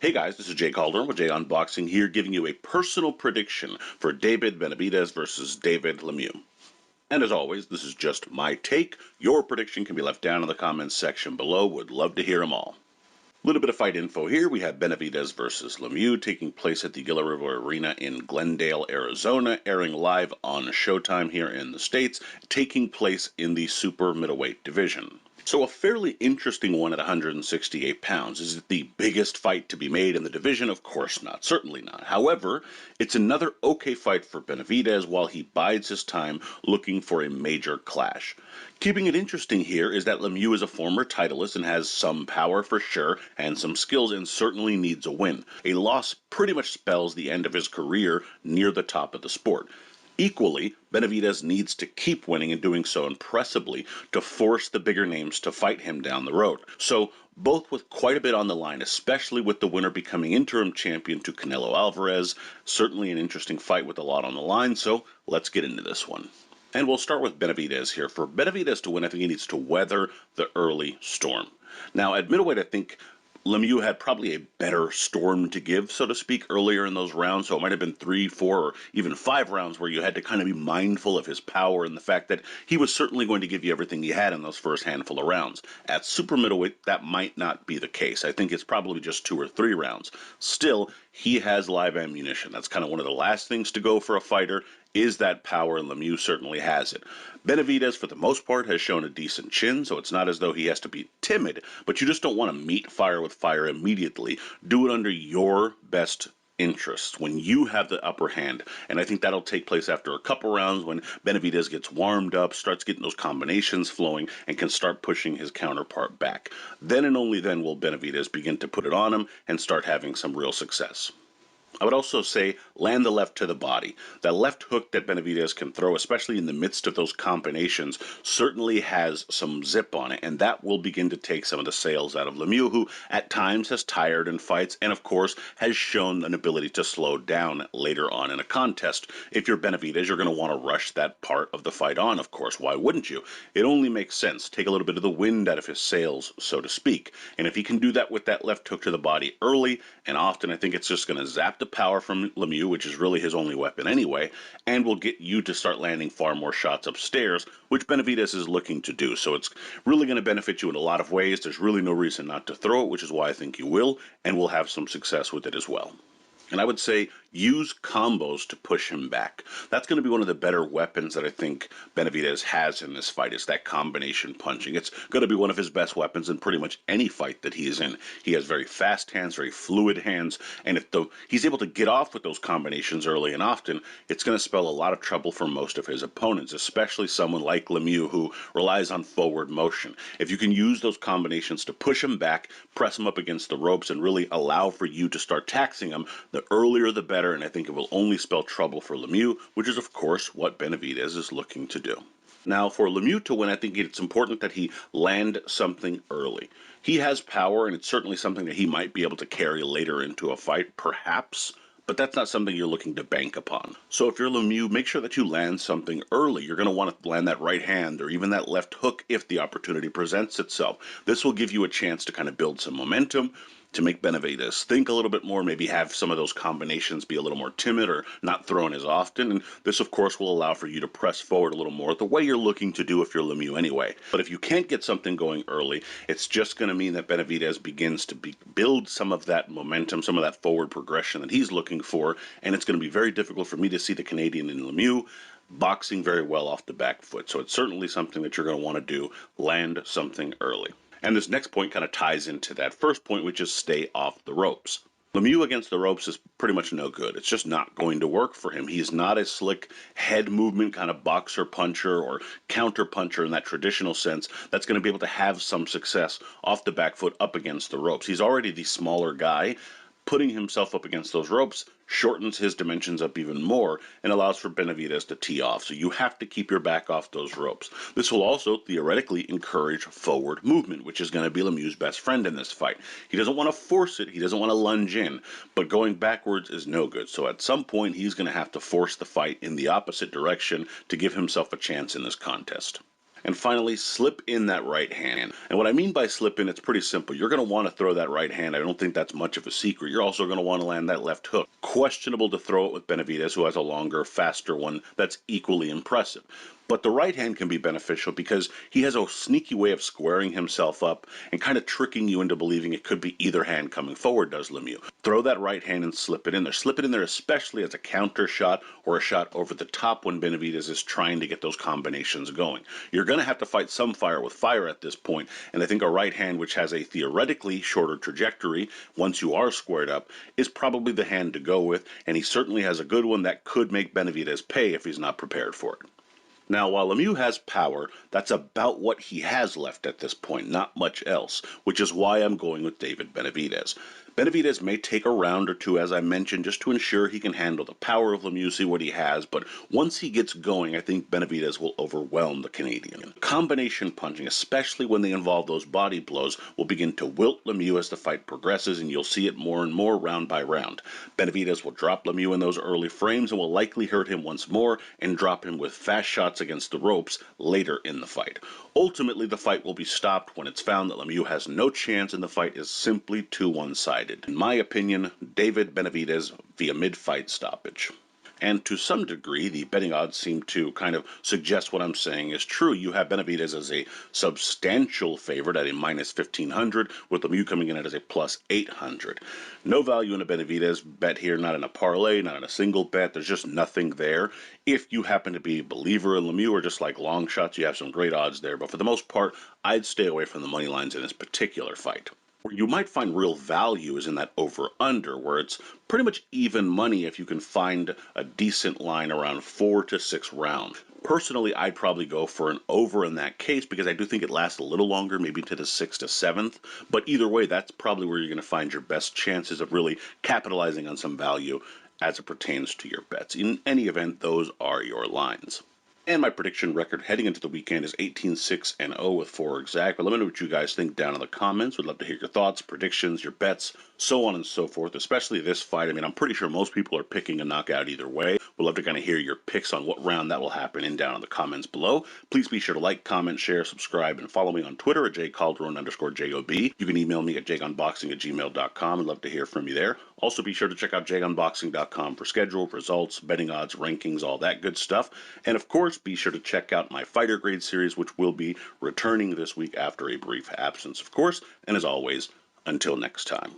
Hey guys, this is Jay Calderon with Jay Unboxing here, giving you a personal prediction for David Benavidez versus David Lemieux. And as always, this is just my take. Your prediction can be left down in the comments section below. Would love to hear them all. A little bit of fight info here. We have Benavidez versus Lemieux taking place at the Gila River Arena in Glendale, Arizona, airing live on Showtime here in the States, taking place in the super middleweight division. So a fairly interesting one at 168 pounds. Is it the biggest fight to be made in the division? Of course not. Certainly not. However, it's another okay fight for Benavidez while he bides his time looking for a major clash. Keeping it interesting here is that Lemieux is a former titleist and has some power for sure and some skills and certainly needs a win. A loss pretty much spells the end of his career near the top of the sport. Equally, Benavidez needs to keep winning and doing so impressively to force the bigger names to fight him down the road. So, both with quite a bit on the line, especially with the winner becoming interim champion to Canelo Alvarez. Certainly an interesting fight with a lot on the line, so let's get into this one. And we'll start with Benavidez here. For Benavidez to win, I think he needs to weather the early storm. Now, at middleweight, I think Lemieux had probably a better storm to give, so to speak, earlier in those rounds. So it might have been 3, 4, or even 5 rounds where you had to kind of be mindful of his power and the fact that he was certainly going to give you everything he had in those first handful of rounds. At super middleweight, that might not be the case. I think it's probably just 2 or 3 rounds. Still, he has live ammunition. That's kind of one of the last things to go for a fighter, is that power, and Lemieux certainly has it. Benavidez, for the most part, has shown a decent chin, so it's not as though he has to be timid, but you just don't want to meet fire with fire immediately. Do it under your best interests when you have the upper hand, and I think that'll take place after a couple rounds when Benavidez gets warmed up, starts getting those combinations flowing, and can start pushing his counterpart back. Then and only then will Benavidez begin to put it on him and start having some real success. I would also say land the left to the body. That left hook that Benavidez can throw, especially in the midst of those combinations, certainly has some zip on it, and that will begin to take some of the sails out of Lemieux, who at times has tired in fights and, of course, has shown an ability to slow down later on in a contest. If you're Benavidez, you're going to want to rush that part of the fight on, of course. Why wouldn't you? It only makes sense. Take a little bit of the wind out of his sails, so to speak. And if he can do that with that left hook to the body early and often, I think it's just going to zap the power from Lemieux, which is really his only weapon anyway, and will get you to start landing far more shots upstairs, which Benavidez is looking to do. So it's really going to benefit you in a lot of ways. There's really no reason not to throw it, which is why I think you will, and will have some success with it as well. And I would say use combos to push him back. That's going to be one of the better weapons that I think Benavidez has in this fight, is that combination punching. It's going to be one of his best weapons in pretty much any fight that he is in. He has very fast hands, very fluid hands, and if he's able to get off with those combinations early and often, it's going to spell a lot of trouble for most of his opponents, especially someone like Lemieux who relies on forward motion. If you can use those combinations to push him back, press him up against the ropes, and really allow for you to start taxing him, the earlier the better, and I think it will only spell trouble for Lemieux, which is of course what Benavidez is looking to do. Now, for Lemieux to win, I think it's important that he land something early. He has power, and it's certainly something that he might be able to carry later into a fight, perhaps, but that's not something you're looking to bank upon. So if you're Lemieux, make sure that you land something early. You're going to want to land that right hand or even that left hook if the opportunity presents itself. This will give you a chance to kind of build some momentum, to make Benavidez think a little bit more, maybe have some of those combinations be a little more timid or not thrown as often. And this, of course, will allow for you to press forward a little more the way you're looking to do if you're Lemieux anyway. But if you can't get something going early, it's just going to mean that Benavidez begins to build some of that momentum, some of that forward progression that he's looking for. And it's going to be very difficult for me to see the Canadian in Lemieux boxing very well off the back foot. So it's certainly something that you're going to want to do, land something early. And this next point kind of ties into that first point, which is stay off the ropes. Lemieux against the ropes is pretty much no good. It's just not going to work for him. He's not a slick head movement kind of boxer puncher or counter puncher in that traditional sense that's going to be able to have some success off the back foot up against the ropes. He's already the smaller guy. Putting himself up against those ropes shortens his dimensions up even more and allows for Benavidez to tee off. So you have to keep your back off those ropes. This will also theoretically encourage forward movement, which is going to be Lemieux's best friend in this fight. He doesn't want to force it. He doesn't want to lunge in, but going backwards is no good. So at some point, he's going to have to force the fight in the opposite direction to give himself a chance in this contest. And finally, slip in that right hand. And what I mean by slip in, it's pretty simple. You're going to want to throw that right hand. I don't think that's much of a secret. You're also going to want to land that left hook. Questionable to throw it with Benavidez, who has a longer, faster one that's equally impressive. But the right hand can be beneficial because he has a sneaky way of squaring himself up and kind of tricking you into believing it could be either hand coming forward, does Lemieux. Throw that right hand and slip it in there. Slip it in there especially as a counter shot or a shot over the top when Benavidez is trying to get those combinations going. You're going to have to fight some fire with fire at this point, and I think a right hand which has a theoretically shorter trajectory once you are squared up is probably the hand to go with, and he certainly has a good one that could make Benavidez pay if he's not prepared for it. Now, while Lemieux has power, that's about what he has left at this point, not much else, which is why I'm going with David Benavidez. Benavidez may take a round or two, as I mentioned, just to ensure he can handle the power of Lemieux, see what he has, but once he gets going, I think Benavidez will overwhelm the Canadian. Combination punching, especially when they involve those body blows, will begin to wilt Lemieux as the fight progresses, and you'll see it more and more round by round. Benavidez will drop Lemieux in those early frames and will likely hurt him once more and drop him with fast shots against the ropes later in the fight. Ultimately, the fight will be stopped when it's found that Lemieux has no chance and the fight is simply too one-sided. In my opinion, David Benavidez via mid-fight stoppage. And to some degree, the betting odds seem to kind of suggest what I'm saying is true. You have Benavidez as a substantial favorite at a minus 1,500, with Lemieux coming in at a plus 800. No value in a Benavidez bet here, not in a parlay, not in a single bet. There's just nothing there. If you happen to be a believer in Lemieux or just like long shots, you have some great odds there. But for the most part, I'd stay away from the money lines in this particular fight. Where you might find real value is in that over-under, where it's pretty much even money if you can find a decent line around 4 to 6 rounds. Personally, I'd probably go for an over in that case because I do think it lasts a little longer, maybe to the 6th to 7th. But either way, that's probably where you're going to find your best chances of really capitalizing on some value as it pertains to your bets. In any event, those are your lines. And my prediction record heading into the weekend is 18-6-0 with 4 exact. But let me know what you guys think down in the comments. We'd love to hear your thoughts, predictions, your bets, so on and so forth, especially this fight. I mean, I'm pretty sure most people are picking a knockout either way. We'd love to kind of hear your picks on what round that will happen in down in the comments below. Please be sure to like, comment, share, subscribe, and follow me on Twitter at jcalderon_JOB. You can email me at jagunboxing@gmail.com. I'd love to hear from you there. Also, be sure to check out jagunboxing.com for schedule, results, betting odds, rankings, all that good stuff. And of course, be sure to check out my Fighter Grade series, which will be returning this week after a brief absence, of course. And as always, until next time.